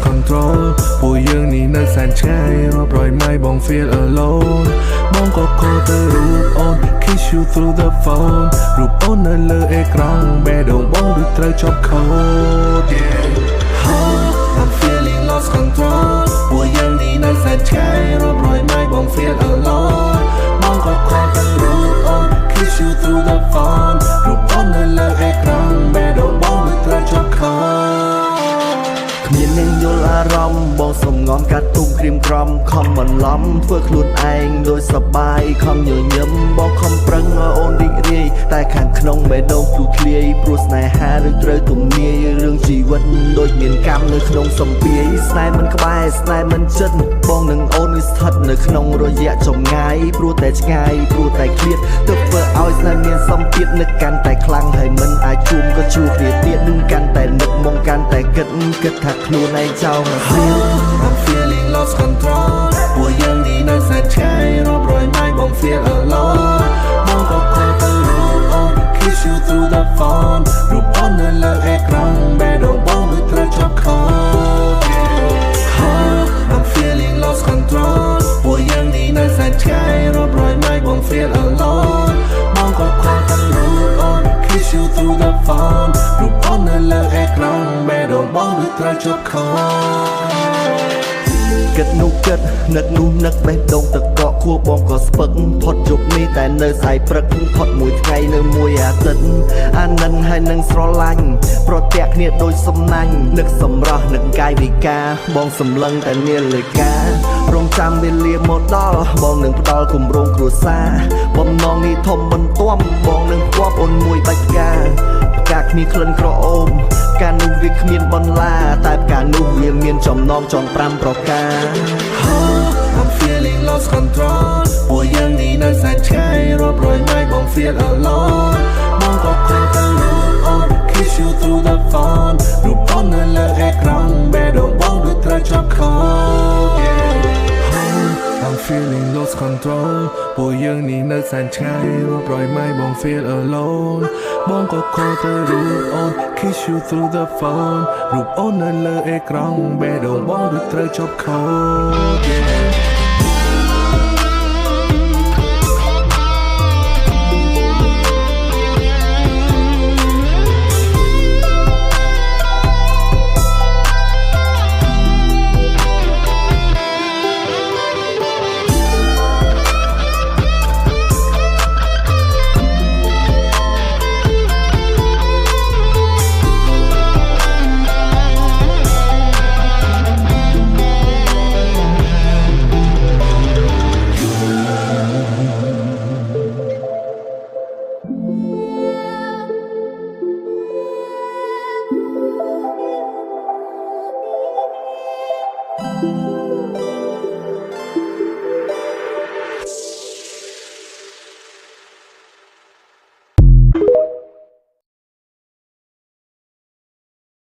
control ពួកយើងនេះនៅសែនឆ្ងាយរាប់រយម៉ៃបង feel alone បងក៏ខលទៅរូបអូន kiss you through the phone រូបអូននៅលើអេក្រង់បេះដូងបងដូចត្រូវជាប់ខូត I'm feeling lost control ពួកយើងនេះនៅសែនឆ្ងាយរាប់រយម៉ៃបង feel alone បងក៏ខលទៅរូបអូន kiss you through the phone រូបអូននៅលើអេក្រង់បេះដូងបងដូចត្រូវជាប់ខូត មាននឹងយល់អារម្មណ៍បងសំងំកាត់ទុំក្រៀមក្រំខំបន្លំធ្វើខ្លួនឯងដោយសប្បាយខំញញឹមបងខំប្រឹងឲ្យអូនរីករាយតែខាងក្នុងបេះដូងទូធ្លាយព្រោះស្នេហាឬត្រូវទំនាយរឿងជីវិតដូចមានកម្មនៅក្នុងសំពាយស្នេហ៍មិនក្បែរស្នេហ៍មិនចិត្តបងនឹងអូននឹងស្ថិតនៅក្នុងរយៈចម្ងាយព្រោះតែឆ្ងាយព្រោះតែឃ្លាតទើបធ្វើឲ្យស្នេហ៍មានសម្ពាធនឹកកាន់តែខ្លាំងហើយមិនអាចជួបក៏ជួបគ្នាទៀតនឹងកាន់តែនឹកមកកាន់តែគិតថាខ្លួនឯងចោលមក I'm feeling lost control ពួកយើងនេះនៅសែនឆ្ងាយរាប់រយម៉ៃបង feel alone បងក៏ខលទៅរូបអូន kiss you through the phone រូបអូននៅលើអេក្រង់បេះដូងបងដូចត្រូវជាប់ខូត I'm feeling lost control ពួកយើងនេះនៅសែនឆ្ងាយរាប់រយម៉ៃបង feel alone បងក៏ខលទៅរូបអូន kiss you through the phone រូបអូននៅលើអេក្រង់បេះដូងបងដូចត្រូវជាប់ខូត គិតនោះគិតនឹកនោះនឹកបេះដូងទឹកកកខួរបងក៏ស្ពឹកផុតជប់នេះតែនៅស្អែកព្រឹកផុតមួយថ្ងៃនៅមួយអាទិត្យអានឹងហើយនឹងស្រឡាញ់ប្រទាក់គ្នាដូចសំណាញ់នឹកសម្រស់នឹកកាយវិការបងសម្លឹងតែនាឡិការងចាំវេលាមកដល់បងនឹងផ្ដល់គម្រោងគ្រួសារបំណងនេះធំបន្ទាំបងនឹងគប់អូនមួយបាច់ការផ្កាគ្មានក្លិនក្រអូបការនោះវាគ្មានបន្លាតែផ្កានោះវាមានចំណងចង5ប្រការ I'm feeling lost control ពួកយើងនេះនៅសែនឆ្ងាយរាប់រយម៉ៃបង feel alone បងក៏ខលទៅរូបអូន kiss you through the phone រូបអូននៅលើអេក្រង់បេះដូងបងដូចត្រូវជាប់ខូត I'm feeling lost control ពួកយើងនេះនៅសែនឆ្ងាយរាប់រយម៉ៃបង feel alone បងក៏ខលទៅរូបអូន kiss you through the phone រូបអូននៅលើអេក្រង់បេះដូងបងដូចត្រូវជាប់ខូត